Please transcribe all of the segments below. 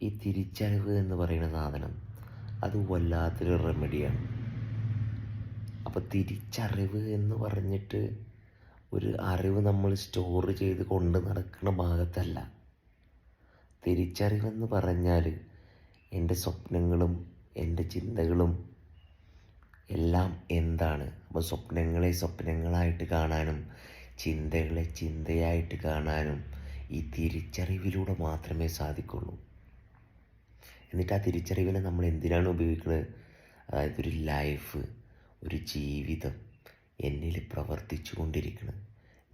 ഈ തിരിച്ചറിവ് എന്ന് പറയുന്ന സാധനം അത് വല്ലാത്തൊരു റെമഡിയാണ്. അപ്പോൾ തിരിച്ചറിവ് എന്ന് പറഞ്ഞിട്ട് ഒരു അറിവ് നമ്മൾ സ്റ്റോർ ചെയ്ത് കൊണ്ട് നടക്കുന്ന ഭാഗത്തല്ല. തിരിച്ചറിവെന്ന് പറഞ്ഞാൽ എൻ്റെ സ്വപ്നങ്ങളും എൻ്റെ ചിന്തകളും എല്ലാം എന്താണ്. അപ്പോൾ സ്വപ്നങ്ങളെ സ്വപ്നങ്ങളായിട്ട് കാണാനും ചിന്തകളെ ചിന്തയായിട്ട് കാണാനും ഈ തിരിച്ചറിവിലൂടെ മാത്രമേ സാധിക്കുള്ളൂ. എന്നിട്ട് ആ തിരിച്ചറിവിനെ നമ്മൾ എന്തിനാണ് ഉപയോഗിക്കുന്നത്? അതായത് ഒരു ലൈഫ്, ഒരു ജീവിതം എന്നിൽ പ്രവർത്തിച്ചു കൊണ്ടിരിക്കണം.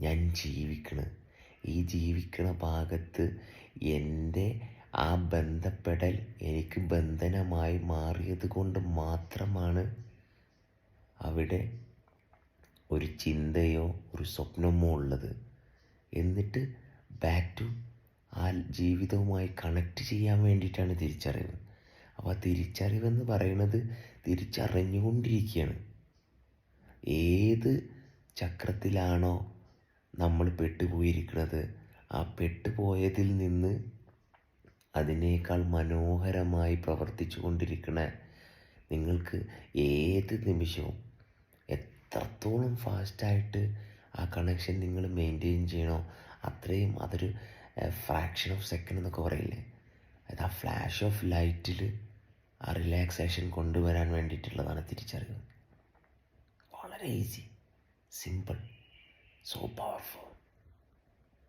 ഞാൻ ജീവിക്കണം. ഈ ജീവിക്കണ ഭാഗത്ത് എൻ്റെ ആ ബന്ധപ്പെടൽ എനിക്ക് ബന്ധനമായി മാറിയത് കൊണ്ട് മാത്രമാണ് അവിടെ ഒരു ചിന്തയോ ഒരു സ്വപ്നമോ ഉള്ളത്. എന്നിട്ട് ബാക്ക് ടു ആ ജീവിതവുമായി കണക്ട് ചെയ്യാൻ വേണ്ടിയിട്ടാണ് തിരിച്ചറിവ്. അപ്പോൾ ആ തിരിച്ചറിവെന്ന് പറയുന്നത് തിരിച്ചറിഞ്ഞുകൊണ്ടിരിക്കുകയാണ്. ഏത് ചക്രത്തിലാണോ നമ്മൾ പെട്ടുപോയിരിക്കുന്നത്, ആ പെട്ടുപോയതിൽ നിന്ന് അതിനേക്കാൾ മനോഹരമായി പ്രവർത്തിച്ചു കൊണ്ടിരിക്കുന്ന നിങ്ങൾക്ക് ഏത് നിമിഷവും എത്രത്തോളം ഫാസ്റ്റായിട്ട് ആ കണക്ഷൻ നിങ്ങൾ മെയിൻറ്റെയിൻ ചെയ്യണോ അത്രയും അതൊരു ഫ്രാക്ഷൻ ഓഫ് സെക്കൻഡ് എന്നൊക്കെ പറയില്ലേ, അത് ആ ഫ്ലാഷ് ഓഫ് ലൈറ്റിൽ ആ റിലാക്സേഷൻ കൊണ്ടുവരാൻ വേണ്ടിയിട്ടുള്ളതാണ് തിരിച്ചറിവ്. വളരെ ഈസി, സിമ്പിൾ, സോ പവർഫുൾ.